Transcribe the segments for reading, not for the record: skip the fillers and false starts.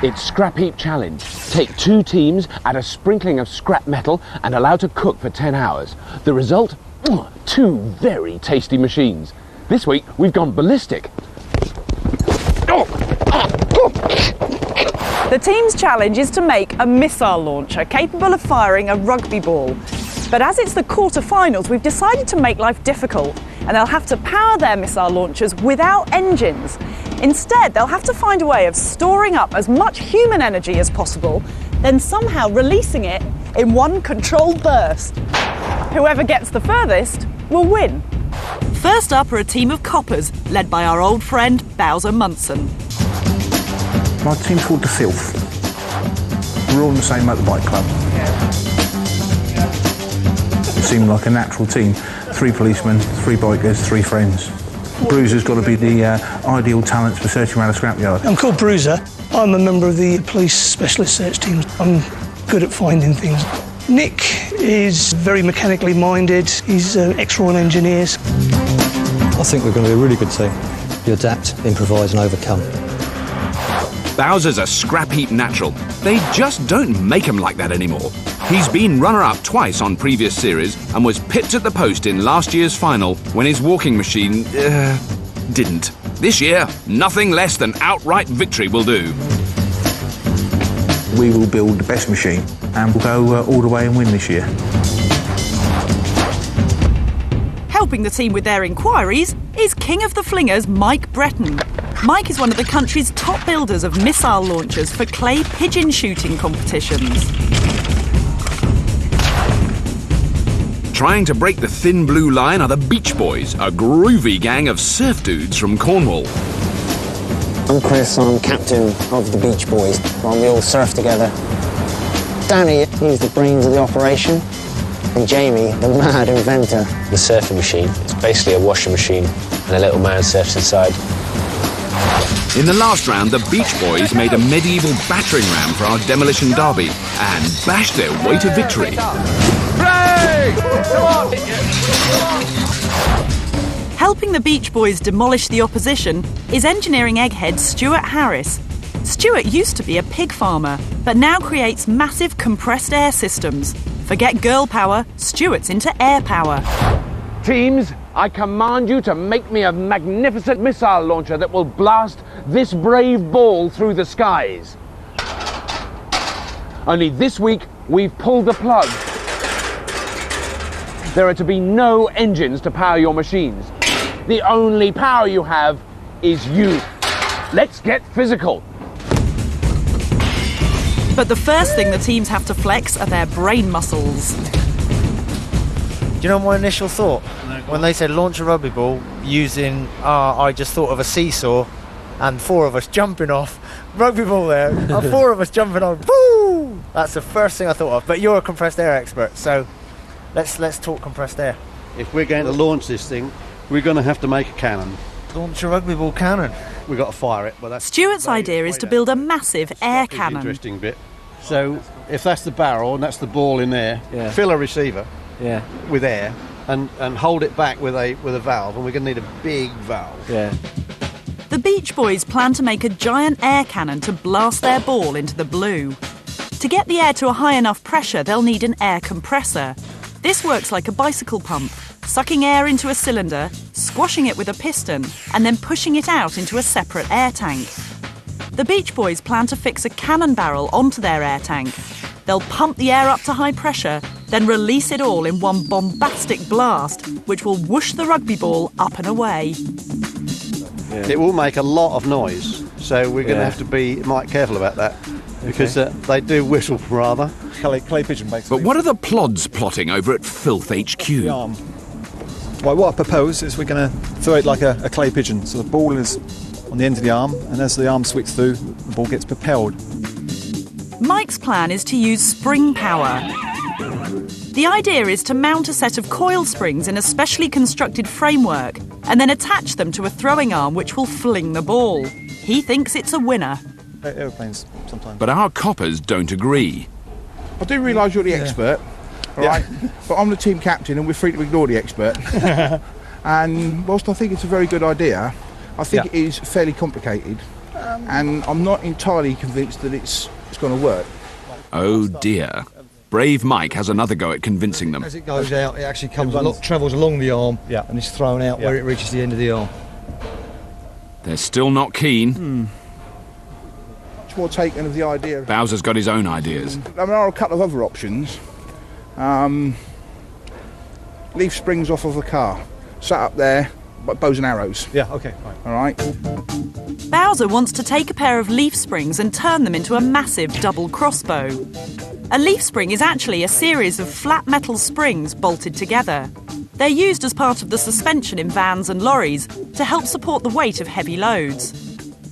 It's Scrapheap Challenge. Take 2 teams, add a sprinkling of scrap metal and allow to cook for 10 hours. The result? 2 very tasty machines. This week, we've gone ballistic. The team's challenge is to make a missile launcher capable of firing a rugby ball. But as it's the quarter-finals, we've decided to make life difficult, and they'll have to power their missile launchers without engines. Instead, they'll have to find a way of storing up as much human energy as possible, then somehow releasing it in one controlled burst. Whoever gets the furthest will win. First up are a team of coppers, led by our old friend Bowser Munson. My team's called The Filth. We're all in the same motorbike club. It seemed like a natural team. 3 policemen, 3 bikers, 3 friends. Bruiser's got to be the ideal talent for searching around a scrapyard. I'm called Bruiser. I'm a member of the police specialist search team. I'm good at finding things. Nick is very mechanically minded. He's ex-Royal Engineers. I think we're going to be a really good team. You adapt, improvise and overcome. Bowser's a Scrapheap natural. They just don't make him like that anymore. He's been runner-up twice on previous series and was pipped at the post in last year's final when his walking machine didn't. This year, nothing less than outright victory will do. We will build the best machine and we'll go all the way and win this year. Helping the team with their inquiries is King of the Flingers Mike Breton. Mike is one of the country's top builders of missile launchers for clay pigeon shooting competitions. Trying to break the thin blue line are the Beach Boys, a groovy gang of surf dudes from Cornwall. I'm Chris, I'm captain of the Beach Boys. We all surf together. Danny, he's the brains of the operation. And Jamie, the mad inventor. The surfing machine, it's basically a washing machine and a little man surfs inside. In the last round, the Beach Boys made a medieval battering ram for our demolition derby and bashed their way to victory. Helping the Beach Boys demolish the opposition is engineering egghead Stuart Harris. Stuart used to be a pig farmer, but now creates massive compressed air systems. Forget girl power, Stuart's into air power. Teams, I command you to make me a magnificent missile launcher that will blast this brave ball through the skies. Only this week, we've pulled the plug. There are to be no engines to power your machines. The only power you have is you. Let's get physical. But the first thing the teams have to flex are their brain muscles. Do you know my initial thought? When they said launch a rugby ball using, I just thought of a seesaw and 4 of us jumping off, rugby ball there, 4 of us jumping on, woo! That's the first thing I thought of. But you're a compressed air expert, so let's talk compressed air. If we're going to launch this thing, we're going to have to make a cannon. Launch a rugby ball cannon? We've got to fire it. But that's Stuart's idea is to build a massive air cannon. Interesting bit. So if that's the barrel and that's the ball in there, fill a receiver with air and hold it back with a valve, and we're going to need a big valve. The Beach Boys plan to make a giant air cannon to blast their ball into the blue. To get the air to a high enough pressure, they'll need an air compressor. This works like a bicycle pump, sucking air into a cylinder, squashing it with a piston, and then pushing it out into a separate air tank. The Beach Boys plan to fix a cannon barrel onto their air tank. They'll pump the air up to high pressure, then release it all in one bombastic blast, which will whoosh the rugby ball up and away. It will make a lot of noise, so we're going to have to be quite careful about that, because they do whistle rather. Clay pigeon, basically. But what are the plods plotting over at Filth HQ? Well, what I propose is we're going to throw it like a clay pigeon. So the ball is on the end of the arm, and as the arm swings through, the ball gets propelled. Mike's plan is to use spring power. The idea is to mount a set of coil springs in a specially constructed framework and then attach them to a throwing arm which will fling the ball. He thinks it's a winner. Aeroplanes sometimes. But our coppers don't agree. I do realise you're the expert, all right? But I'm the team captain and we're free to ignore the expert. And whilst I think it's a very good idea, I think it is fairly complicated and I'm not entirely convinced that it's going to work. Oh dear. Brave Mike has another go at convincing them. As it goes out, it actually travels along the arm and is thrown out where it reaches the end of the arm. They're still not keen. Much more taken of the idea. Bowser's got his own ideas. There are a couple of other options. Leaf springs off of a car, sat up there, bows and arrows. Yeah, okay, right. All right. Bowser wants to take a pair of leaf springs and turn them into a massive double crossbow. A leaf spring is actually a series of flat metal springs bolted together. They're used as part of the suspension in vans and lorries to help support the weight of heavy loads.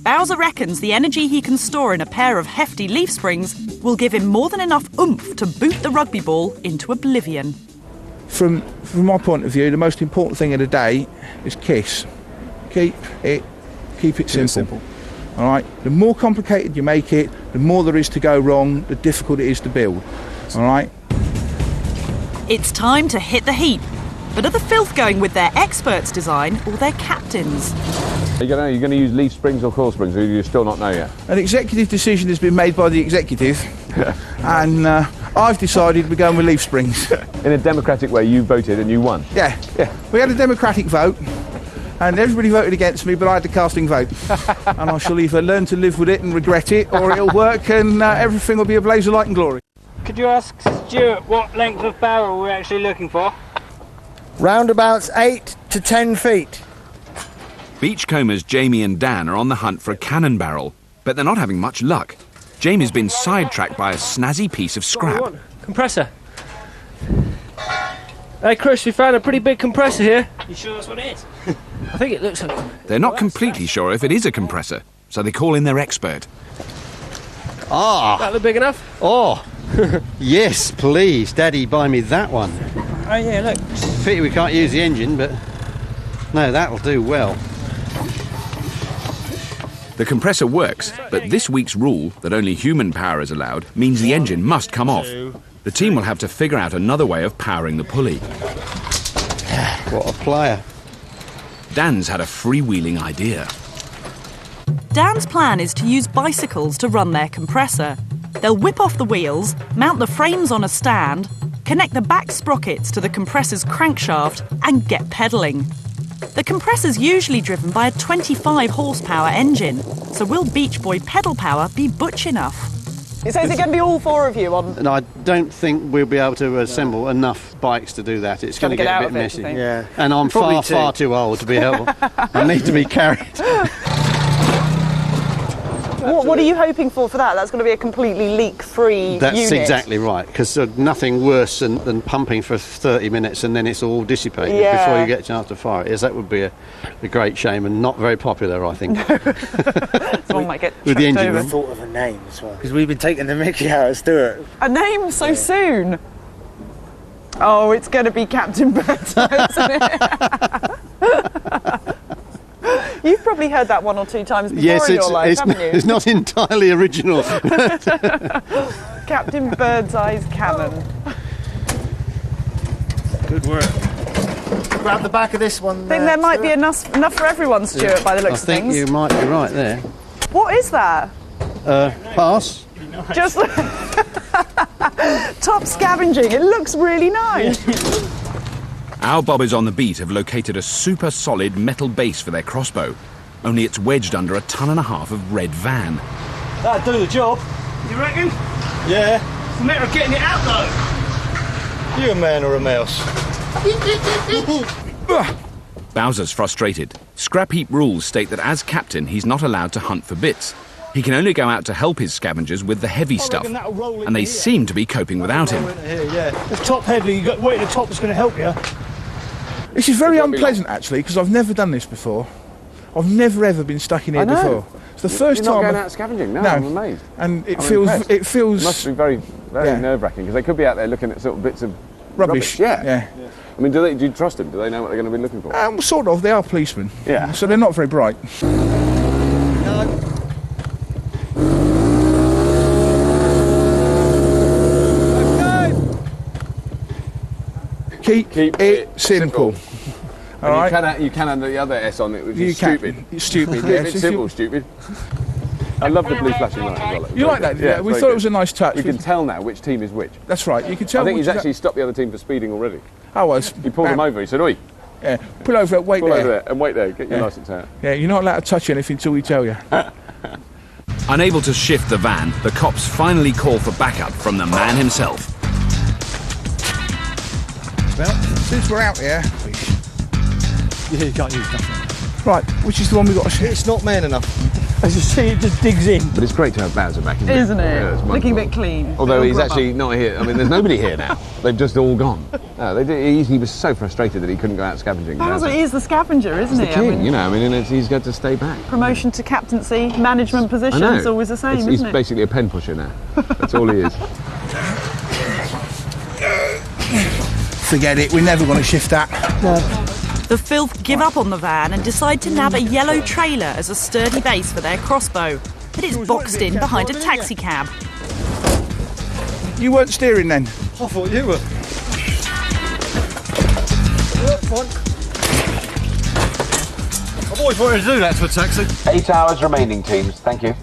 Bowser reckons the energy he can store in a pair of hefty leaf springs will give him more than enough oomph to boot the rugby ball into oblivion. From my point of view, the most important thing of the day is KISS. Keep it simple. All right. The more complicated you make it, the more there is to go wrong, the difficult it is to build. All right. It's time to hit the heat. But are the filth going with their experts' design or their captains? Are you going to use leaf springs or coil springs, or do you still not know yet? An executive decision has been made by the executive, and I've decided we're going with leaf springs. In a democratic way, you voted and you won. Yeah. We had a democratic vote, and everybody voted against me, but I had the casting vote. And I shall either learn to live with it and regret it, or it'll work and everything will be a blaze of light and glory. Could you ask Stuart what length of barrel we're actually looking for? Roundabouts 8 to 10 feet. Beachcombers Jamie and Dan are on the hunt for a cannon barrel, but they're not having much luck. Jamie's been sidetracked by a snazzy piece of scrap. Compressor. Hey Chris, we found a pretty big compressor here. You sure that's what it is? I think it looks like... They're not completely sure if it is a compressor, so they call in their expert. That look big enough? Oh, yes, please, Daddy, buy me that one. Oh yeah, look. Pity we can't use the engine, but no, that'll do well. The compressor works, but this week's rule that only human power is allowed means the engine must come off. The team will have to figure out another way of powering the pulley. What a player. Dan's had a freewheeling idea. Dan's plan is to use bicycles to run their compressor. They'll whip off the wheels, mount the frames on a stand, connect the back sprockets to the compressor's crankshaft and get pedalling. The compressor's usually driven by a 25 horsepower engine, so will Beach Boy pedal power be butch enough? So is it going to be all four of you on? No, I don't think we'll be able to assemble enough bikes to do that. It's going to get a bit messy. Yeah. And I'm far too old to be able. I need to be carried. What are you hoping for that? That's going to be a completely leak-free unit. That's exactly right, because nothing worse than pumping for 30 minutes and then it's all dissipated before you get a chance to fire it. That would be a great shame and not very popular, I think. Someone might get with the engine room. I thought of a name as well, because we've been taking the mickey out of Stuart. A name so soon? Oh, it's going to be Captain Birdseye, isn't it? You've probably heard that one or two times before in your life, haven't you? It's not entirely original. Captain Birdseye's cannon. Good work. Grab the back of this one. I think there might be enough for everyone, Stuart, by the looks of things. I think you might be right there. What is that? Pass. Just top scavenging. It looks really nice. Our bobbers on the beat have located a super solid metal base for their crossbow, only it's wedged under 1.5 tons of red van. That'll do the job. You reckon? Yeah. It's a matter of getting it out though. You a man or a mouse? Bowser's frustrated. Scrapheap rules state that as captain he's not allowed to hunt for bits. He can only go out to help his scavengers with the heavy stuff, and they seem to be coping without him. The top heavy, you got weight at the top is going to help you. This is very unpleasant, actually, because I've never done this before. I've never ever been stuck in here before. It's the first time. You're not going out scavenging? No, I'm amazed. And it feels. It must be very nerve-wracking because they could be out there looking at sort of bits of rubbish. Yeah. I mean, do you trust them? Do they know what they're going to be looking for? Sort of. They are policemen. Yeah. So they're not very bright. Keep it simple. All right. You can add the other S on it, which is stupid. It's stupid. Keep it simple, stupid. I love the blue flashing light as well. You like that? Yeah, we thought it was a nice touch. We can tell now which team is which. That's right. You can tell. I think he's actually stopped the other team for speeding already. Oh, well, he pulled them over. He said, "Oi, yeah, pull over, wait pull there. over there, and wait there. Get your license out." Yeah, you're not allowed to touch anything until we tell you. Unable to shift the van, the cops finally call for backup from the man himself. Well, since we're out here, Yeah, you can't use that. right, which is the one we got to see? It's not man enough. As you see, it just digs in. But it's great to have Bowser back, isn't it? Isn't it? Yeah, it's Looking a wonderful. bit clean. Although he's actually not here. I mean, there's nobody here now. They've just all gone. No, he was so frustrated that he couldn't go out scavenging. Bowser is the scavenger, isn't He's he? the king, you know. I mean, and he's got to stay back. Promotion to captaincy, management position is always the same, He's isn't it? basically a pen pusher now. That's all he is. Forget it. We're never going to shift that. No. The filth give up on the van and decide to nab a yellow trailer as a sturdy base for their crossbow. But it's boxed in behind a taxi cab. You weren't steering then? I thought you were. I've always wanted to do that to a taxi. 8 hours remaining, teams. Thank you.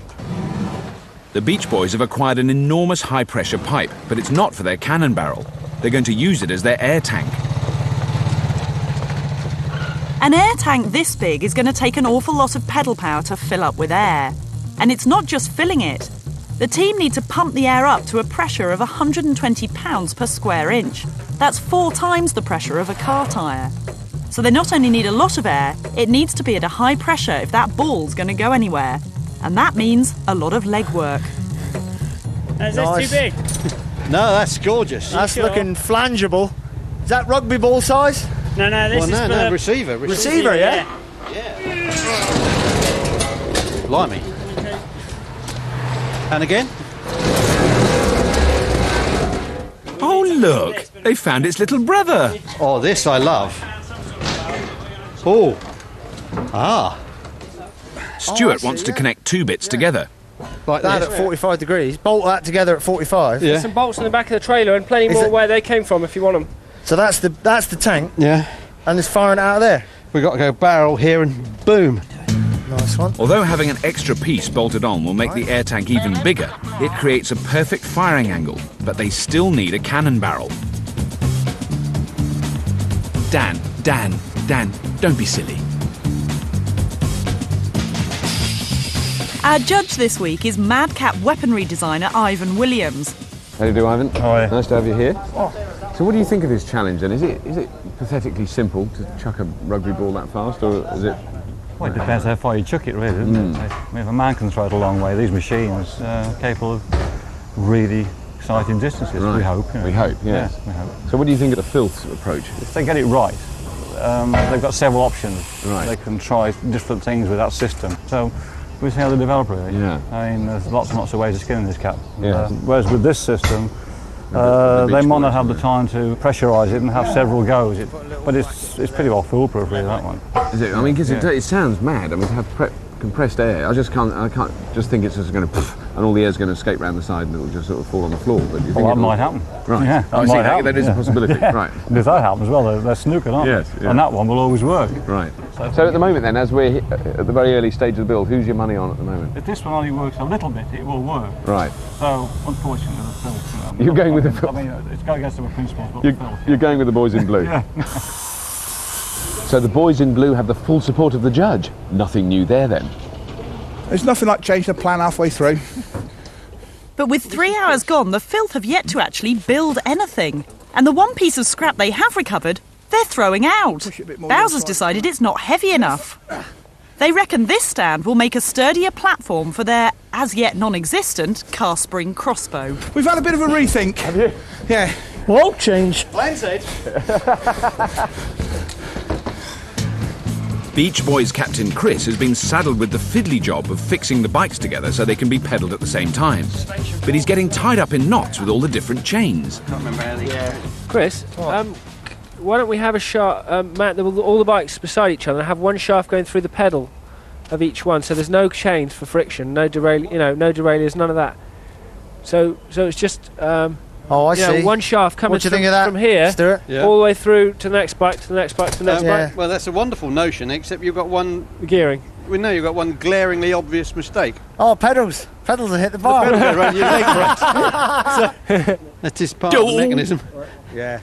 The Beach Boys have acquired an enormous high-pressure pipe, but it's not for their cannon barrel. They're going to use it as their air tank. An air tank this big is going to take an awful lot of pedal power to fill up with air. And it's not just filling it. The team need to pump the air up to a pressure of 120 pounds per square inch. That's 4 times the pressure of a car tyre. So they not only need a lot of air, it needs to be at a high pressure if that ball's going to go anywhere. And that means a lot of legwork. Is that too big? No, that's gorgeous. That's looking flangeable. Is that rugby ball size? No, this is no, receiver. Receiver, yeah? Blimey. And again? Oh, look! They found its little brother! Oh, this I love. Oh. Ah. Stuart wants to connect 2 bits together. Like that at 45 degrees. Bolt that together at 45. There's some bolts in the back of the trailer and plenty more where they came from if you want them. So that's the tank. Yeah. And it's firing it out of there. We've got to go barrel here and boom. Nice one. Although having an extra piece bolted on will make the air tank even bigger, it creates a perfect firing angle, but they still need a cannon barrel. Dan, don't be silly. Our judge this week is madcap weaponry designer Ivan Williams. How do you do, Ivan? Oh, yeah. Nice to have you here. So what do you think of this challenge then? Is it pathetically simple to chuck a rugby ball that fast, or is it... Well, it depends how far you chuck it, really, doesn't it? I mean, if a man can throw it a long way, these machines are capable of really exciting distances, Right. we hope. You know. We hope, yes. Yeah, we hope. So what do you think of the filth approach? If they get it right, they've got several options. Right. They can try different things with that system. So we'll see how they develop, really. Yeah. I mean, there's lots and lots of ways of skinning this cat. Yeah. Whereas with this system, the they Beach might not Boys, have the time to pressurise it and have several goes. But it's pretty well foolproof, really, that one. Is it? I mean, because Yeah. it sounds mad. I mean, to have compressed air, I can't just think it's just going to, and all the air's going to escape round the side and it'll just sort of fall on the floor. But you think Well, that it'll- might happen. Right. Yeah, I see, might happen. that is a yeah. possibility. Yeah. Right. And if that happens, well, they're snookered, aren't Yes, they? yeah. And that one will always work. Right. So at the moment then, as we're at the very early stage of the build, who's your money on at the moment? If this one only works a little bit, it will work. Right. So, unfortunately, the filth. You're going with the filth? I mean, it's going against the principles, but the filth. You're going with the boys in blue. Yeah. So the boys in blue have the full support of the judge. Nothing new there then. There's nothing like changing the plan halfway through. But with 3 hours gone, the filth have yet to actually build anything. And the one piece of scrap they have recovered, they're throwing out. Bowser's decided it's not heavy enough. They reckon this stand will make a sturdier platform for their, as yet non-existent, cast spring crossbow. We've had a bit of a rethink. Have you? Yeah. Won't change. Plans it. Beach Boys captain Chris has been saddled with the fiddly job of fixing the bikes together so they can be pedalled at the same time. But he's getting tied up in knots with all the different chains. Can't remember how they... Chris, why don't we have a shaft, Matt, all the bikes beside each other, and have one shaft going through the pedal of each one, so there's no chains for friction, no no derailleurs, none of that. So it's just I see. one shaft coming What do you think of that, from here Stuart? Yeah. all the way through to the next bike, to the next bike, to the next bike. Well, that's a wonderful notion, except you've got one The gearing. we know you've got one glaringly obvious mistake. Oh, pedals. Pedals have hit the bar. The pedals go around your leg, right? So, that is part of the mechanism. Yeah.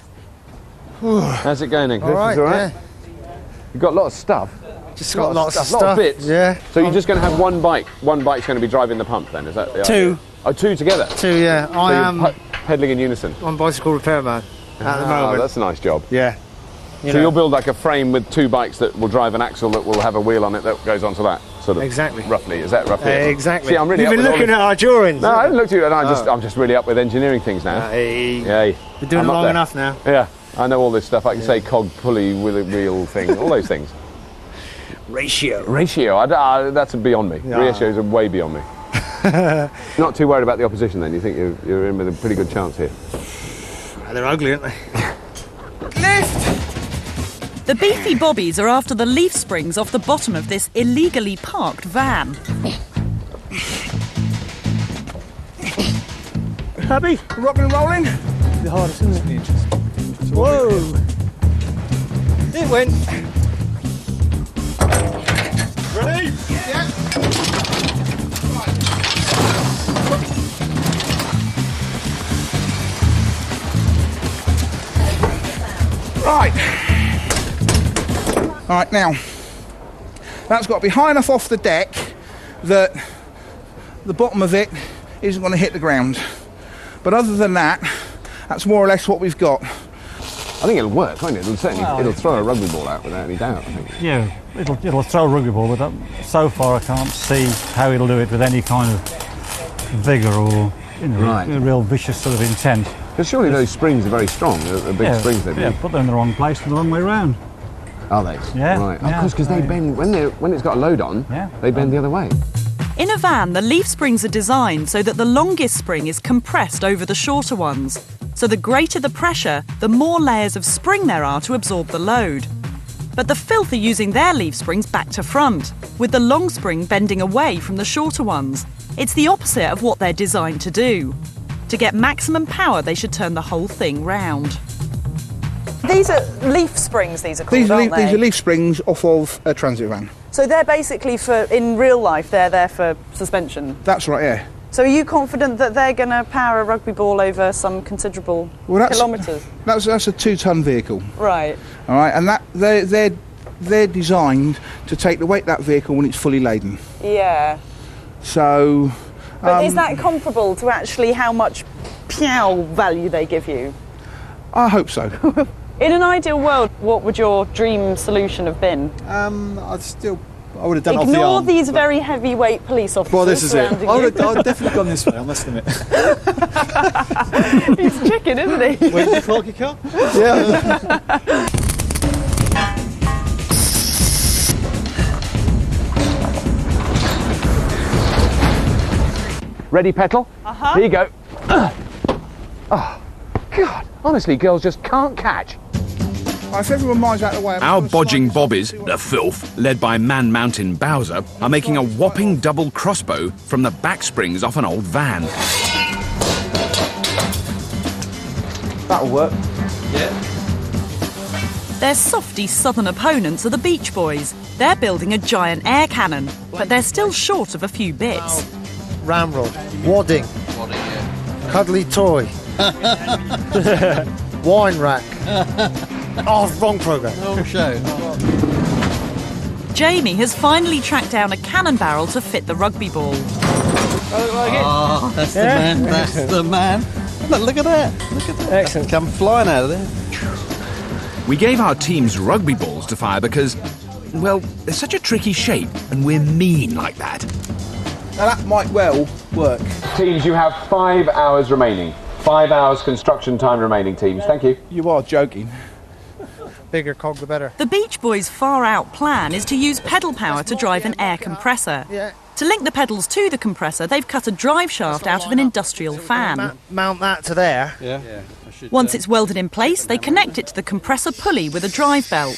How's it going then, Chris? All right, Is it all right? yeah. You've got a lot of stuff. Just got lots of lot of stuff. bits. Yeah. So you're just going to have one bike. One bike's going to be driving the pump then, is that the Two. idea? Oh, two together? Two, yeah. So I you're am pedalling in unison? on bicycle repairman at the moment. That's a nice job. Yeah. So you'll build like a frame with two bikes that will drive an axle that will have a wheel on it that goes onto that, sort of. Exactly. Roughly, is that roughly? it? Exactly. See, I'm really You've up been with looking at our drawings. No, I haven't looked at it. I'm just really up with engineering things now. Hey. Been doing it long enough now. Yeah, I know all this stuff. I can say cog, pulley, wheel thing, all those things. Ratio. That's beyond me. Yeah. Ratios are way beyond me. Not too worried about the opposition then. You think you're in with a pretty good chance here? They're ugly, aren't they? The beefy bobbies are after the leaf springs off the bottom of this illegally parked van. Happy? Rocking and rolling? The hardest, isn't it? Whoa! It went. Ready? Yeah. Right. All right, now, that's got to be high enough off the deck that the bottom of it isn't going to hit the ground. But other than that, that's more or less what we've got. I think it'll work, won't it? It'll throw a rugby ball out without any doubt, I think. Yeah, it'll throw a rugby ball, but so far I can't see how it'll do it with any kind of vigour or a real vicious sort of intent. Because surely those springs are very strong, the big springs they've Yeah, put them in the wrong place and the wrong way round. Are they? Yeah. Right. Yeah, Of course, because they bend, when it's got a load on, they bend the other way. In a van, the leaf springs are designed so that the longest spring is compressed over the shorter ones. So the greater the pressure, the more layers of spring there are to absorb the load. But the filth are using their leaf springs back to front, with the long spring bending away from the shorter ones. It's the opposite of what they're designed to do. To get maximum power, they should turn the whole thing round. These are leaf springs, these are called, These aren't they? are leaf springs off of a transit van. So they're basically for, in real life, they're there for suspension. That's right, yeah. So are you confident that they're going to power a rugby ball over some considerable kilometres? That's a 2-ton vehicle. Right. All right, and that they're designed to take the weight of that vehicle when it's fully laden. Yeah. So. But is that comparable to actually how much pow value they give you? I hope so. In an ideal world, what would your dream solution have been? I would have done it off the Ignore arm. these very heavyweight police officers. Well, this is it. surrounding I you. would have definitely gone this way, I must admit. He's chicken, isn't he? Where did you park your car? Yeah. Ready, Petal? Uh-huh. Here you go. Oh, God. Honestly, girls just can't catch. If everyone minds out of the way... Our bodging bobbies, the filth, led by Man Mountain Bowser, are making a whopping double crossbow from the back springs off an old van. That'll work. Yeah. Their softy southern opponents are the Beach Boys. They're building a giant air cannon, but they're still short of a few bits. Ramrod, wadding, cuddly toy, wine rack. Oh, wrong programme. Wrong show. Jamie has finally tracked down a cannon barrel to fit the rugby ball. Oh, that's the man. That's the man. Look at that. Look at that. Excellent. Come flying out of there. We gave our teams rugby balls to fire because, well, they're such a tricky shape and we're mean like that. Now that might well work. Teams, you have 5 hours remaining. 5 hours construction time remaining, teams. Thank you. You are joking. Bigger cog, the better. The Beach Boys' far-out plan is to use pedal power to drive an air compressor. Yeah. To link the pedals to the compressor, they've cut a drive shaft out of an industrial fan. Mount that to there. Yeah. Once it's welded in place, they connect it to the compressor pulley with a drive belt.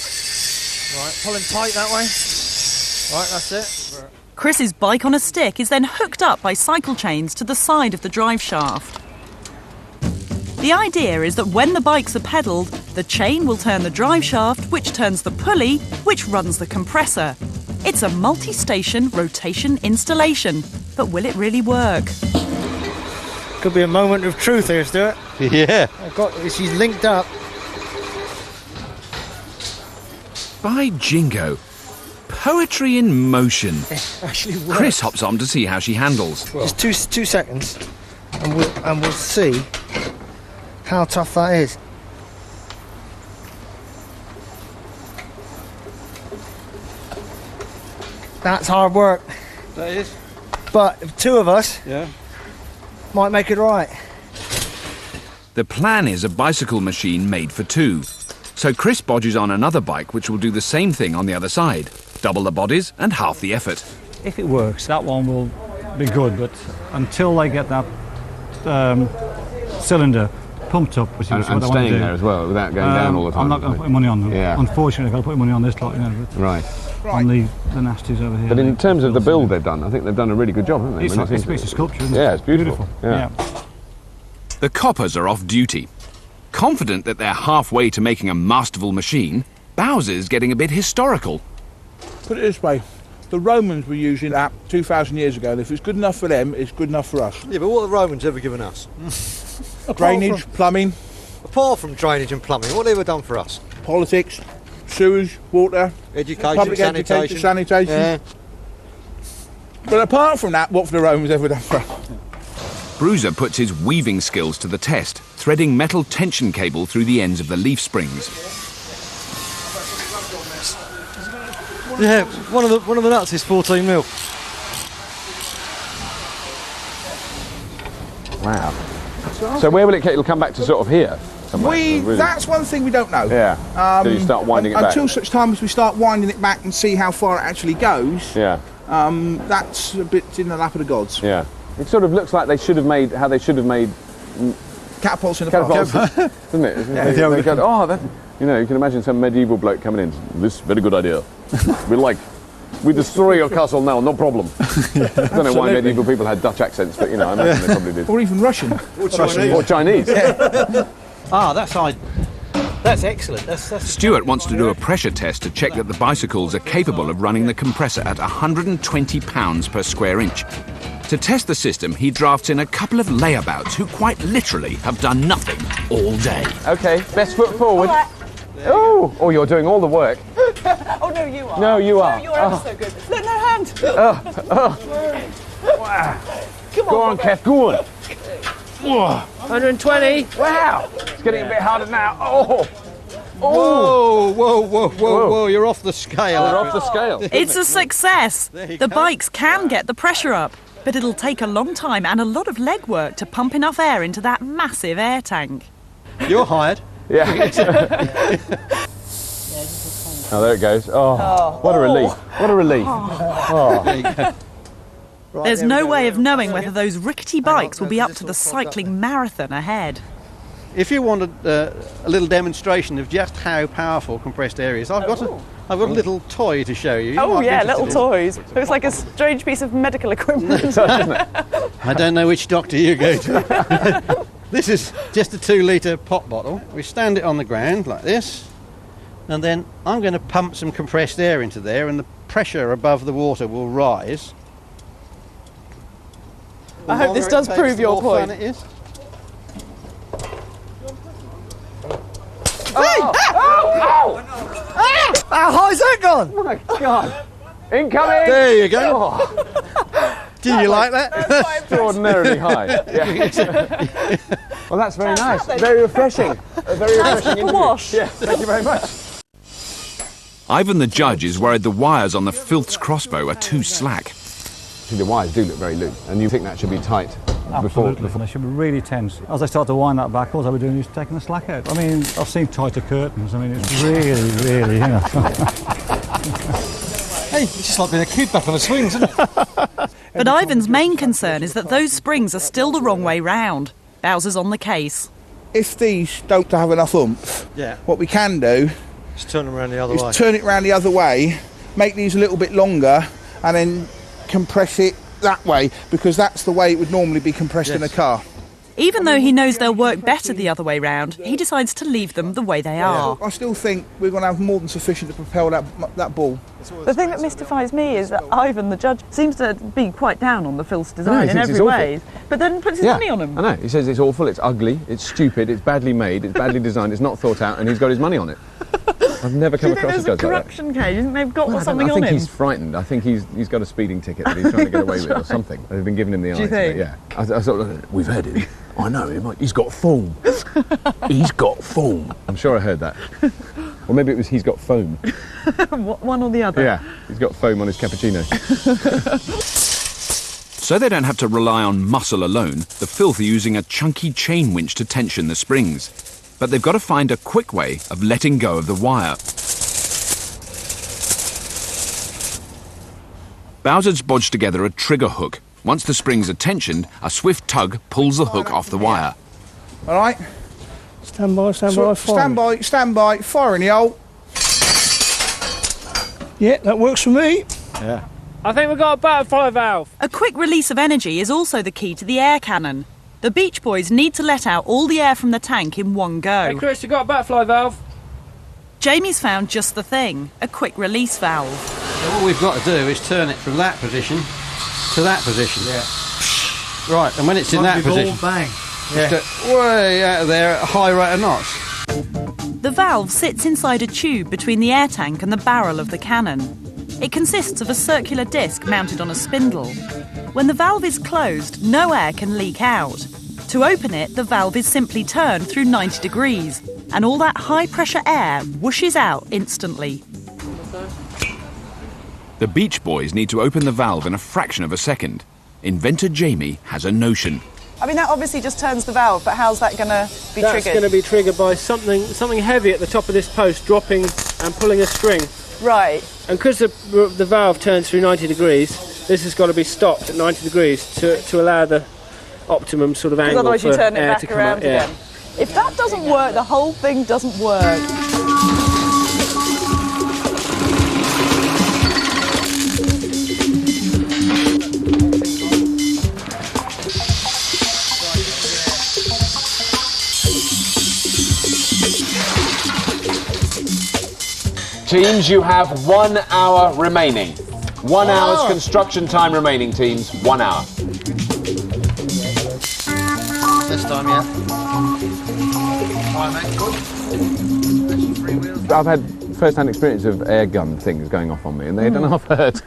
Right, pull him tight that way. Right, that's it. Chris's bike on a stick is then hooked up by cycle chains to the side of the drive shaft. The idea is that when the bikes are pedalled, the chain will turn the drive shaft, which turns the pulley, which runs the compressor. It's a multi-station rotation installation. But will it really work? Could be a moment of truth here, Stuart. Yeah. She's linked up. By jingo. Poetry in motion. Actually works. Chris hops on to see how she handles. Just two seconds, and we'll see how tough that is. That's hard work. That is. But if two of us, might make it right. The plan is a bicycle machine made for two. So Chris bodges on another bike which will do the same thing on the other side. Double the bodies and half the effort. If it works, that one will be good, but until they get that cylinder pumped up, which is what I want to do. And staying there as well, without going down all the time. I'm not going to put money on them. Yeah. Unfortunately, I've got to put money on this lot, Right. On the nasties over here. But in terms of the build they've done, I think they've done a really good job, haven't they? It's a piece of sculpture, isn't it? Yeah, it's beautiful. Yeah. The coppers are off duty. Confident that they're halfway to making a masterful machine, Bowser's getting a bit historical. Put it this way, the Romans were using that 2,000 years ago, and if it's good enough for them, it's good enough for us. Yeah, but what have the Romans ever given us? Drainage, plumbing. Apart from drainage and plumbing, what have they ever done for us? Politics, sewage, water, education, public sanitation. Yeah. But apart from that, what have the Romans ever done for us? Bruiser puts his weaving skills to the test, threading metal tension cable through the ends of the leaf springs. Yeah, one of the nuts is 14 mil. Wow. So where will it'll come back to sort of here? That's one thing we don't know. Yeah. So you start winding it back. Until such time as we start winding it back and see how far it actually goes. Yeah. That's a bit in the lap of the gods. Yeah. It sort of looks like they should have made catapults in the past, doesn't it? They go, that, you can imagine some medieval bloke coming in. This very good idea. We destroy your castle now, no problem. I don't know why medieval people had Dutch accents, but I imagine they probably did. Or even Russian. Or Chinese. That's excellent. That's Stuart wants to do a pressure test to check that the bicycles are capable of running the compressor at 120 pounds per square inch. To test the system, he drafts in a couple of layabouts who quite literally have done nothing all day. Okay, best foot forward. Oh, you're doing all the work. Oh, no, you are. No, you are. No, you're ever so good. Look, no hand. Go on, Kev, go on. 120. Wow. It's getting a bit harder now. Whoa, you're off the scale. You're off the scale. It's a success. The bikes can get the pressure up, but it'll take a long time and a lot of legwork to pump enough air into that massive air tank. You're hired. Yeah. Oh, there it goes. Oh, what a relief. What a relief. Oh. There's no way of knowing whether those rickety bikes will be up to the cycling marathon ahead. If you wanted a little demonstration of just how powerful compressed air is, I've got a little toy to show you. Oh yeah, little toys. Looks like a strange piece of medical equipment. I don't know which doctor you go to. This is just a 2-litre pop bottle. We stand it on the ground like this, and then I'm going to pump some compressed air into there, and the pressure above the water will rise. I hope this does prove your point. It is. How high's that gone? Oh my God. Incoming! There you go. Do you like that? That's extraordinarily high. Yeah. Well, that's very nice. Very refreshing. A very refreshing interview. Wash. Yeah, thank you very much. Ivan the judge is worried the wires on the Filth's crossbow are too slack. The wires do look very loose, and you think that should be tight before. They should be really tense. As I start to wind that back, all I'll be doing is taking the slack out. I mean, I've seen tighter curtains. I mean, it's really, Hey, it's just like being a kid back on the swings, isn't it? But Ivan's main concern is that those springs are still the wrong way round. Bowser's on the case. If these don't have enough oomph, what we can do Just turn them around the other way. Turn it around the other way, make these a little bit longer, and then compress it that way, because that's the way it would normally be compressed in a car. Even though he knows they'll work better the other way round, he decides to leave them the way they are. I still think we're going to have more than sufficient to propel that ball. The thing that mystifies me is that Ivan, the judge, seems to be quite down on the filth's design in every way, but then puts his money on him. I know. He says it's awful, it's ugly, it's stupid, it's badly made, it's badly designed, it's not thought out, and he's got his money on it. I've never come across a judge like that. Corruption case. You think they've got something on him? I think he's frightened. I think he's got a speeding ticket that he's trying to get away with or something. They've been giving him the eye. Do you think? Yeah. I thought, we've heard him. I know him. He's got foam. He's got foam. I'm sure I heard that. Or maybe it was he's got foam. One or the other. Yeah, he's got foam on his cappuccino. So they don't have to rely on muscle alone, the filth are using a chunky chain winch to tension the springs. But they've got to find a quick way of letting go of the wire. Bowser's bodged together a trigger hook. Once the springs are tensioned, a swift tug pulls the hook off the wire. All right. Stand by, fire. Stand by, fire in the hole. Yeah, that works for me. Yeah. I think we've got a butterfly valve. A quick release of energy is also the key to the air cannon. The Beach Boys need to let out all the air from the tank in one go. Hey Chris, you got a butterfly valve? Jamie's found just the thing, a quick release valve. So all we've got to do is turn it from that position to that position. Yeah. Right, and when it's in that position, bang. just go way out of there at a high rate of knots. The valve sits inside a tube between the air tank and the barrel of the cannon. It consists of a circular disc mounted on a spindle. When the valve is closed, no air can leak out. To open it, the valve is simply turned through 90 degrees, and all that high-pressure air whooshes out instantly. The Beach Boys need to open the valve in a fraction of a second. Inventor Jamie has a notion. I mean, that obviously just turns the valve, but how's that going to be triggered? That's going to be triggered by something heavy at the top of this post dropping and pulling a string. Right. And because the valve turns through 90 degrees, this has got to be stopped at 90 degrees to allow the optimum sort of angle otherwise for you turn it air back to come around out. Yeah. again. If that doesn't work, the whole thing doesn't work. Teams, you have 1 hour remaining. 1 hour's construction time remaining, teams. 1 hour. This time, yeah. I've had first-hand experience of air gun things going off on me, and they don't half hurt.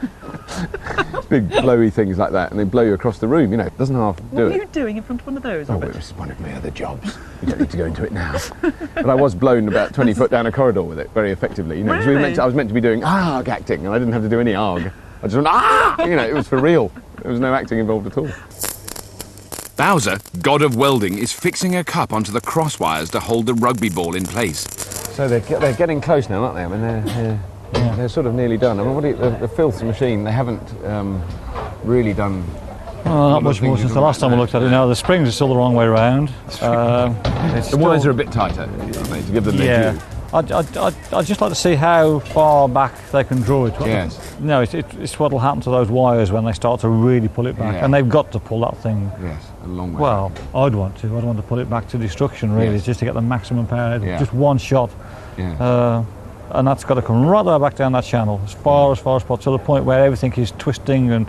Big blowy things like that, and they blow you across the room, you know, it doesn't half do it. What were you doing in front of one of those? Oh, it was one of my other jobs. We don't need to go into it now. But I was blown about 20 foot down a corridor with it, very effectively. You know, 'cause Really? I was meant to be doing ARG acting, and I didn't have to do any ARG. I just went, ah! You know, it was for real. There was no acting involved at all. Bowser, god of welding, is fixing a cup onto the cross wires to hold the rugby ball in place. So they're getting close now, aren't they? I mean, they're sort of nearly done. I mean, the filth machine, they haven't really done... Well, not much more since the last time I looked at it. Now, the springs are still the wrong way around. The wires are a bit tighter, aren't they, to give them their due. I'd just like to see how far back they can draw it. Yes. No, it's what will happen to those wires when they start to really pull it back. Yeah. And they've got to pull that thing. Yes, a long way. Well, I'd want to pull it back to destruction, really, Yes. just to get the maximum power. Yeah. Just one shot. Yeah. And that's got to come right there back down that channel, as far as possible, to the point where everything is twisting and,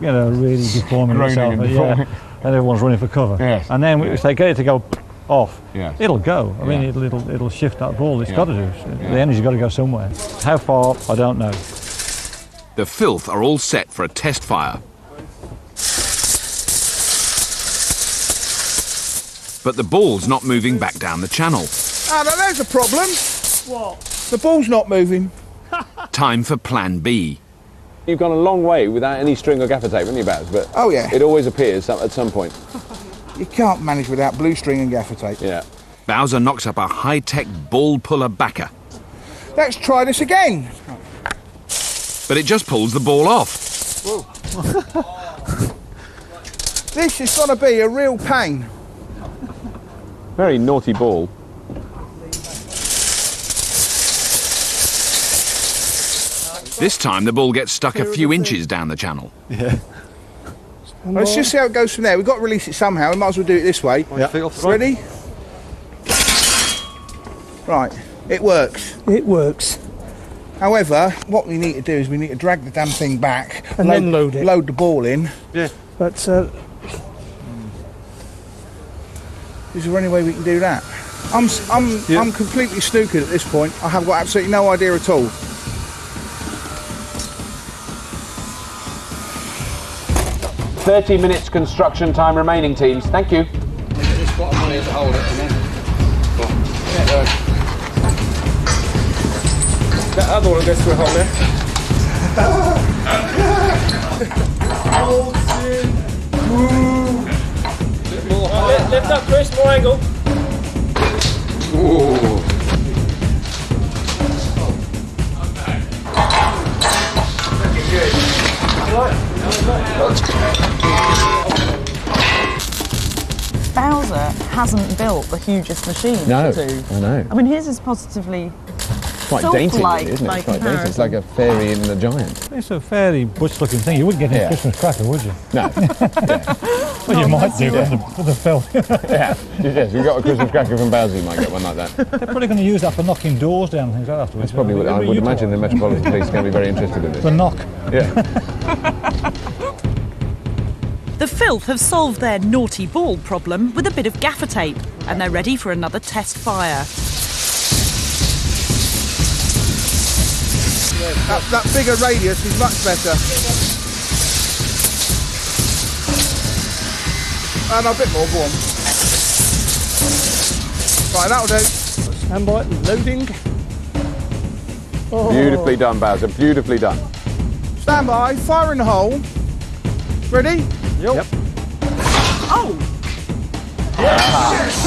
you know, really deforming itself. And deforming. And everyone's running for cover. Yes. And then if they get it to go off, Yes. it'll go. I mean, it'll shift that ball. It's got to do. The energy's got to go somewhere. How far, I don't know. The filth are all set for a test fire. But the ball's not moving back down the channel. Ah, now there's a problem. What? The ball's not moving. Time for plan B. You've gone a long way without any string or gaffer tape, haven't you, Baz? But Oh, yeah. it always appears at some point. You can't manage without blue string and gaffer tape. Yeah. Bowser knocks up a high-tech ball puller backer, Let's try this again. but it just pulls the ball off. This is going to be a real pain. Very naughty ball. This time the ball gets stuck a few inches down the channel. Yeah. Let's just see how it goes from there. We've got to release it somehow. We might as well do it this way. Ready? Right. It works. It works. However, what we need to do is we need to drag the damn thing back and then load it. Load the ball in. Yeah. But is there any way we can do that? I'm completely snookered at this point. I have got absolutely no idea at all. "30 minutes construction time remaining, teams. Thank you." Just got money to hold it, and then. That other one goes through a hole there. Lift up, Chris, more angle. Ooh. Bowser hasn't built the hugest machine. No, has he? I know. I mean, his is positively Quite dainty, sylph-like isn't it? by It's quite dainty. It's comparison. like a fairy in the giant. It's a fairly butch-looking thing. You wouldn't get a Christmas cracker, would you? No. Well, you might do with the film. Yeah. Yes, you got a Christmas cracker from Bowser, you might get one like that. They're probably going to use that for knocking doors down and things like that afterwards. That's probably what I would imagine the Metropolitan Police are going to be very interested in this. The knock. Yeah. The Filth have solved their naughty ball problem with a bit of gaffer tape, and they're ready for another test fire. That bigger radius is much better. And a bit more, go on. Right, that'll do. Stand by, loading. Oh. Beautifully done, Bowser, beautifully done. Stand by, fire in the hole. Ready? Yep. Oh! Yes.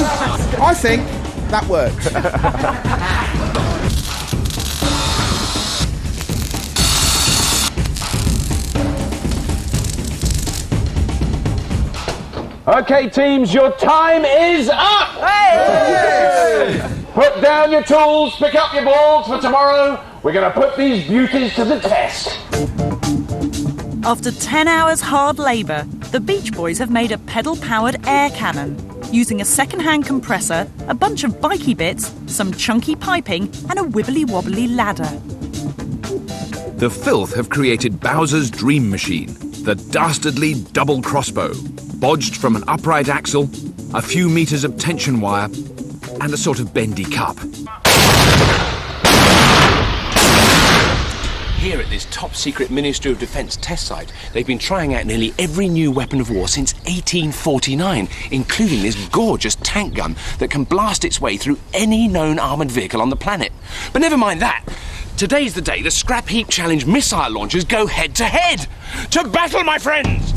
I think that works. Okay, teams, your time is up! Hey! Put down your tools, pick up your balls for tomorrow. We're going to put these beauties to the test. After 10 hours hard labour, the Beach Boys have made a pedal-powered air cannon using a second-hand compressor, a bunch of bikey bits, some chunky piping and a wibbly-wobbly ladder. The Filth have created Bowser's dream machine, the dastardly double crossbow, bodged from an upright axle, a few metres of tension wire, and a sort of bendy cup. Here at this top-secret Ministry of Defence test site, they've been trying out nearly every new weapon of war since 1849, including this gorgeous tank gun that can blast its way through any known armoured vehicle on the planet. But never mind that. Today's the day the Scrapheap Challenge missile launchers go head-to-head. To battle, my friends!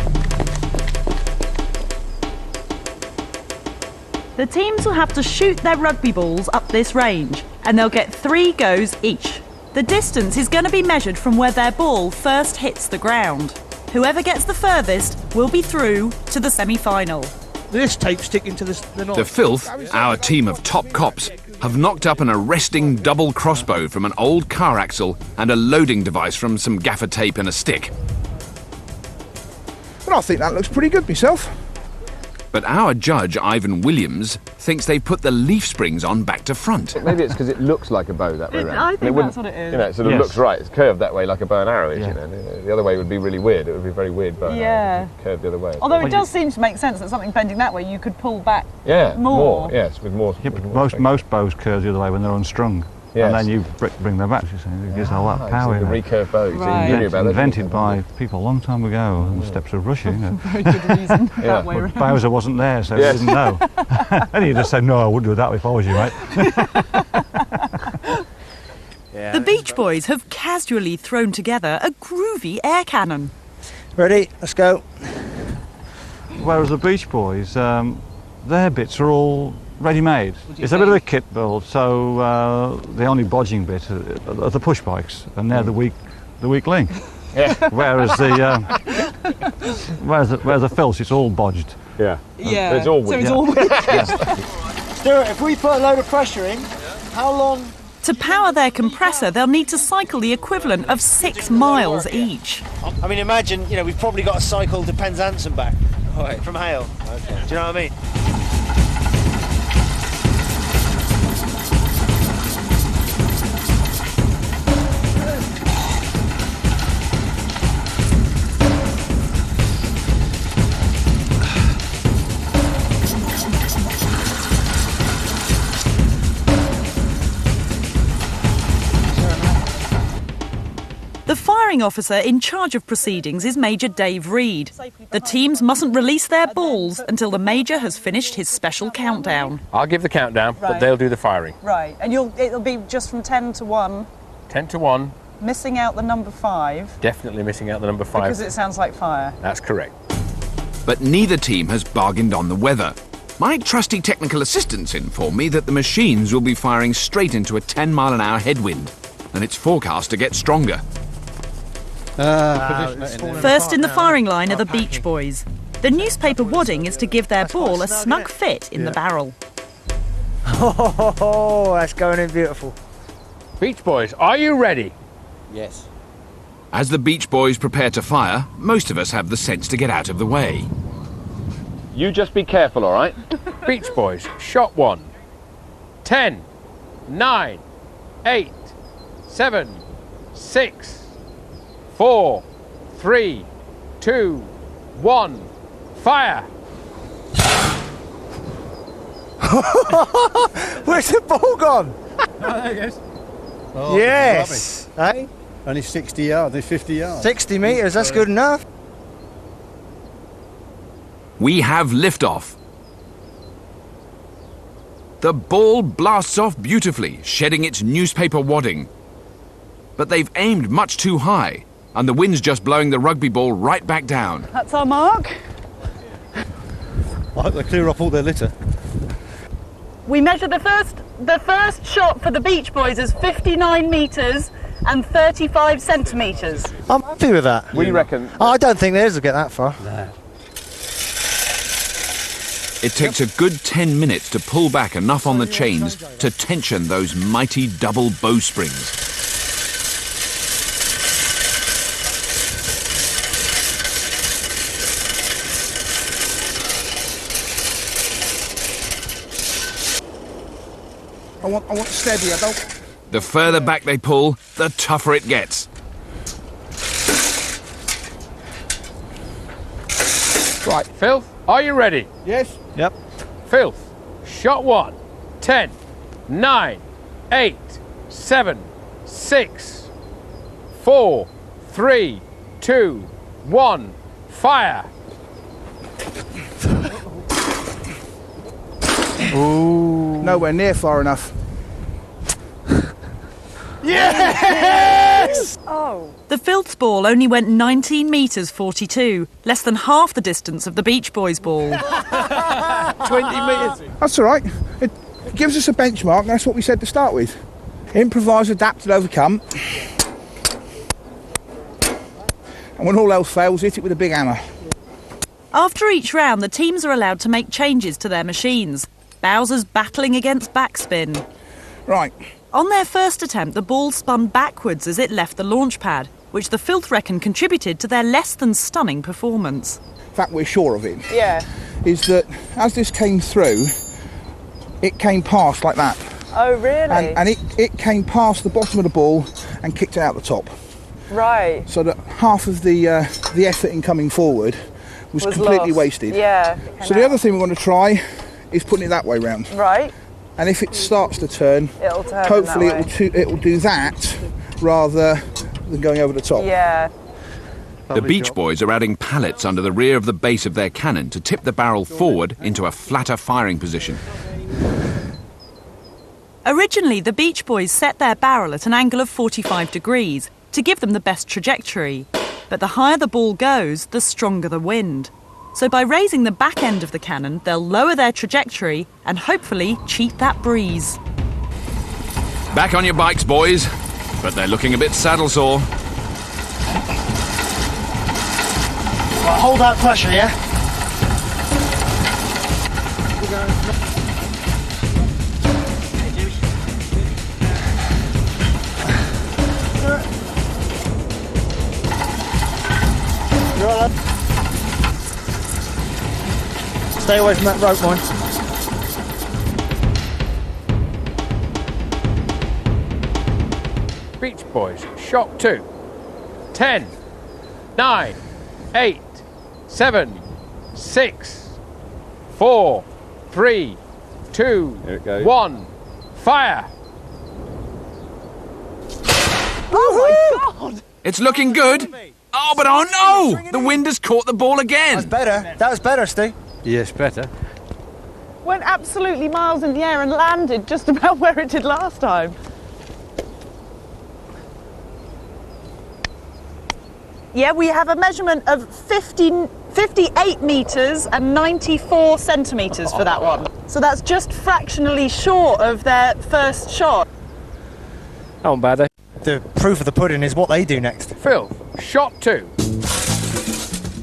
The teams will have to shoot their rugby balls up this range, and they'll get 3 goes each. The distance is going to be measured from where their ball first hits the ground. Whoever gets the furthest will be through to the semi-final. This tape sticking to the knot. The Filth, our team of top cops, have knocked up an arresting double crossbow from an old car axle and a loading device from some gaffer tape and a stick. Well, I think that looks pretty good myself. But our judge, Ivan Williams, thinks they've put the leaf springs on back to front. Maybe it's because it looks like a bow that way round. I think that's what it is. You know, it sort of looks right. It's curved that way like a bow and arrow is, you know. The other way would be really weird. It would be a very weird bow and arrow if it curved the other way. Although it does seem to make sense that something bending that way, you could pull back more. Yes, with more. Yeah, but most bows curve the other way when they're unstrung. Yes. And then you bring them back. It gives a lot of power. It's like a recurve bow. Right. You knew about that, invented by people a long time ago on the steppes of Russia. You know. Very good reason that way around. Bowser wasn't there, so he didn't know. And he just said, "No, I wouldn't do that if I was you, mate." The Beach Boys have casually thrown together a groovy air cannon. Ready? Let's go. Whereas the Beach Boys, their bits are all ready-made. It's a bit of a kit build, so the only bodging bit are the push bikes, and they're the weak link. Yeah. Whereas the Filth, it's all bodged. Yeah. Yeah. It's all weak. So it's all weak. Stuart, if we put a load of pressure in, how long To power their compressor, they'll need to cycle the equivalent of 6 miles each. I mean, imagine, we've probably got to cycle to Penzance back from Hale. Okay. Do you know what I mean? The firing officer in charge of proceedings is Major Dave Reed. The teams mustn't release their balls until the Major has finished his special countdown. I'll give the countdown, but they'll do the firing. Right, and it'll be just from 10 to 1. 10 to 1. Missing out the number 5. Definitely missing out the number 5. Because it sounds like fire. That's correct. But neither team has bargained on the weather. My trusty technical assistants inform me that the machines will be firing straight into a 10-mile-an-hour headwind, and it's forecast to get stronger. First in the firing line are the Beach Boys. The newspaper wadding is to give their ball a snug fit in the barrel. Oh, that's going in beautiful. Beach Boys, are you ready? Yes. As the Beach Boys prepare to fire, most of us have the sense to get out of the way. You just be careful, all right? Beach Boys, shot 1. 10, 9, 8, 7, 6, 4, 3, 2, 1, fire! Where's the ball gone? There it goes. Oh, yes! Hey? Only 60 yards, only 50 yards. 60 metres, that's good enough. We have liftoff. The ball blasts off beautifully, shedding its newspaper wadding. But they've aimed much too high, and the wind's just blowing the rugby ball right back down. That's our mark. I hope they clear up all their litter. We measured the first shot for the Beach Boys as 59 metres and 35 centimetres. I'm happy with that. We reckon... I don't think theirs will get that far. No. It takes a good 10 minutes to pull back enough on the chains to tension those mighty double bowsprings. I want steady, I don't... The further back they pull, the tougher it gets. Right, Filth, are you ready? Yes. Yep. Filth, shot 1. 10, 9, 8, 7, 6, 4, 3, 2, 1, fire! Ooh. Nowhere near far enough. Yes! Oh. The Filth's ball only went 19 metres 42, less than half the distance of the Beach Boys' ball. 20 metres. That's all right. It gives us a benchmark, and that's what we said to start with. Improvise, adapt and overcome. And when all else fails, hit it with a big hammer. After each round, the teams are allowed to make changes to their machines. Bowser's battling against backspin. Right. On their first attempt, the ball spun backwards as it left the launch pad, which the Filth reckon contributed to their less than stunning performance. In fact, we're sure of it. Yeah. Is that as this came through, it came past like that. Oh, really? And it came past the bottom of the ball and kicked it out the top. Right. So that half of the effort in coming forward was completely lost. Wasted. Yeah. So the other thing we want to try is putting it that way round. Right. And if it starts to turn, It'll turn hopefully that it will do that rather than going over the top. Yeah. The Beach Boys are adding pallets under the rear of the base of their cannon to tip the barrel forward into a flatter firing position. Originally, the Beach Boys set their barrel at an angle of 45 degrees to give them the best trajectory. But the higher the ball goes, the stronger the wind. So by raising the back end of the cannon, they'll lower their trajectory and hopefully cheat that breeze. Back on your bikes, boys. But they're looking a bit saddle sore. Right, hold that pressure, yeah? Stay away from that rope, mine. Beach Boys, shot 2. 10, 9, 8, 7, 6, 4, 3, 2, Here it goes. 1. Fire! Oh my God! It's looking good. Oh, but oh no! The wind has caught the ball again. That's better. That was better, Steve. Yes, better. Went absolutely miles in the air and landed just about where it did last time. Yeah, we have a measurement of 58 metres and 94 centimetres for that one. So that's just fractionally short of their first shot. That one bad though. The proof of the pudding is what they do next. Phil, shot 2.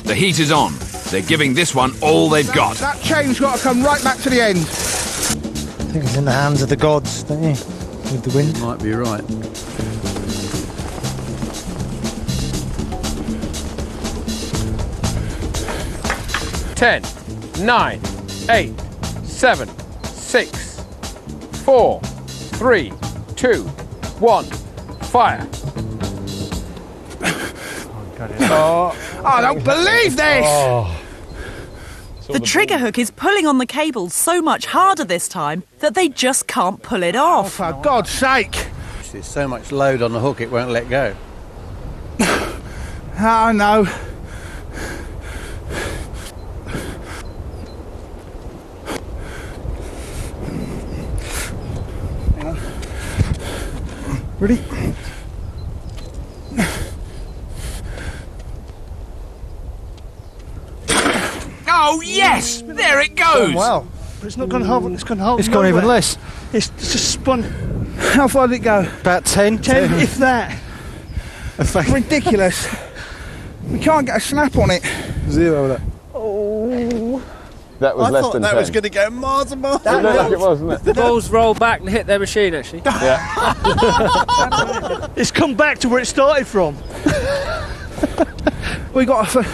The heat is on. They're giving this one all they've got. That chain's got to come right back to the end. I think it's in the hands of the gods, don't you? With the wind. Might be right. Ten, 9, 8, 7, 6, 4, 3, 2, 1. Fire! I don't believe this! The trigger hook is pulling on the cable so much harder this time that they just can't pull it off. For God's sake! There's so much load on the hook it won't let go. Oh no. Hang on. Ready? Oh, yes! There it goes! Wow. But it's not going to hold. It's going to hold. It's gone even less. It's just spun. How far did it go? About 10. 10, if that. Ridiculous. We can't get a snap on it. 0 that. Oh. That was I less thought than that 10. was going to go miles and miles. It looked like it was, didn't it? The balls rolled back and hit their machine actually. Yeah. It's come back to where it started from. we got to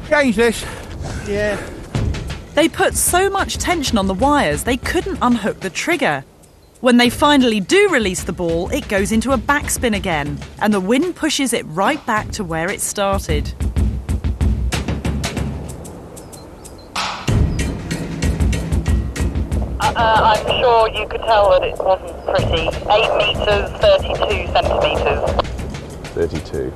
change this. Yeah. They put so much tension on the wires they couldn't unhook the trigger. When they finally do release the ball, it goes into a backspin again, and the wind pushes it right back to where it started. I'm sure you could tell that it wasn't pretty. 8 metres, 32 centimetres. 32.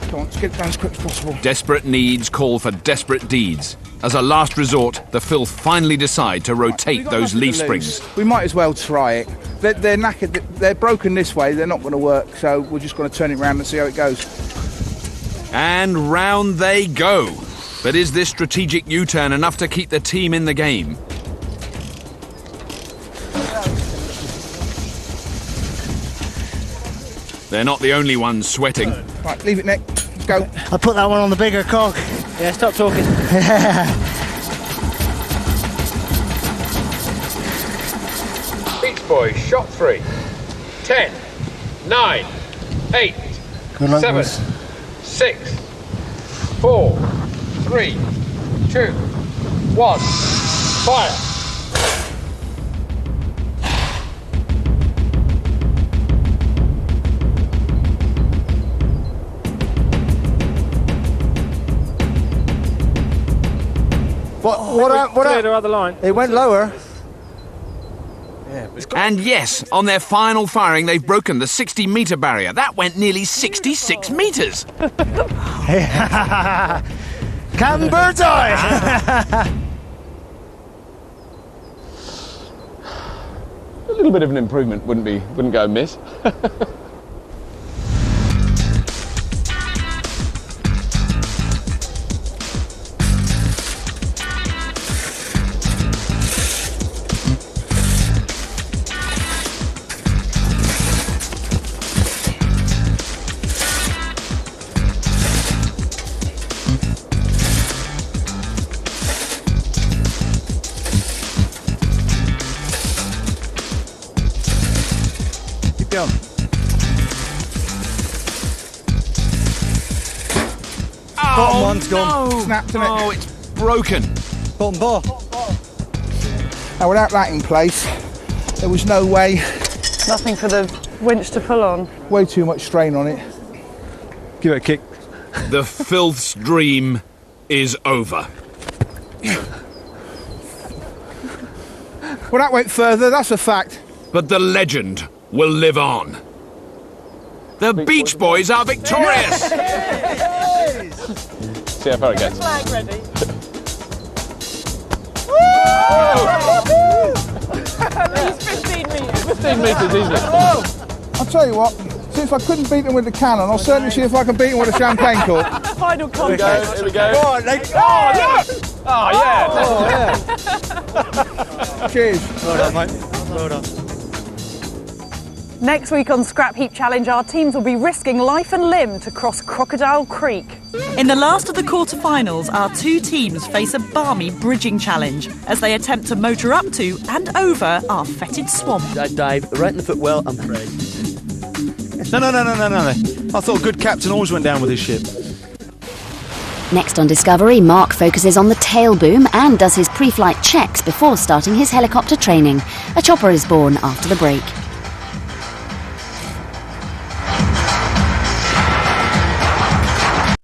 Come on, let's get it done as quick as possible. Desperate needs call for desperate deeds. As a last resort, the filth finally decide to rotate those leaf springs. We might as well try it. They're knackered. They're broken this way. They're not going to work. So we're just going to turn it around and see how it goes. And round they go. But is this strategic U-turn enough to keep the team in the game? They're not the only ones sweating. Right, leave it, Nick. Let's go. I put that one on the bigger cog. Yeah, stop talking. Beach Boys, shot 3. 10, 9, 8, Good luck, 7, boys. 6, 4, 3, 2, 1. Fire! What Cleared our other line. It went lower. And yes, on their final firing, they've broken the 60-metre barrier. That went nearly 66 metres. Captain Birdseye! A little bit of an improvement wouldn't go amiss. Down. bottom one's gone. No. Snapped, isn't it? Oh, it's broken. Bottom bar. Now, without that in place, there was no way. Nothing for the winch to pull on. Way too much strain on it. Give it a kick. The filth's dream is over. Well, that went further, that's a fact. But the legend will live on. The Beach Boys are victorious! See how far it gets. Flag ready. At least 15 metres. 15 metres easily. I'll tell you what, since I couldn't beat them with the cannon, I'll certainly see if I can beat them with a champagne cork. Final Here we contest. go, here we go. Go on, Nick. Oh, look! Oh, yeah. Cheers. Well done, mate. Well done. Next week on Scrap Heap Challenge, our teams will be risking life and limb to cross Crocodile Creek. In the last of the quarter-finals, our two teams face a balmy bridging challenge as they attempt to motor up to and over our fetid swamp. I dive right in the footwell and pray. No. I thought a good captain always went down with his ship. Next on Discovery, Mark focuses on the tail boom and does his pre-flight checks before starting his helicopter training. A chopper is born after the break.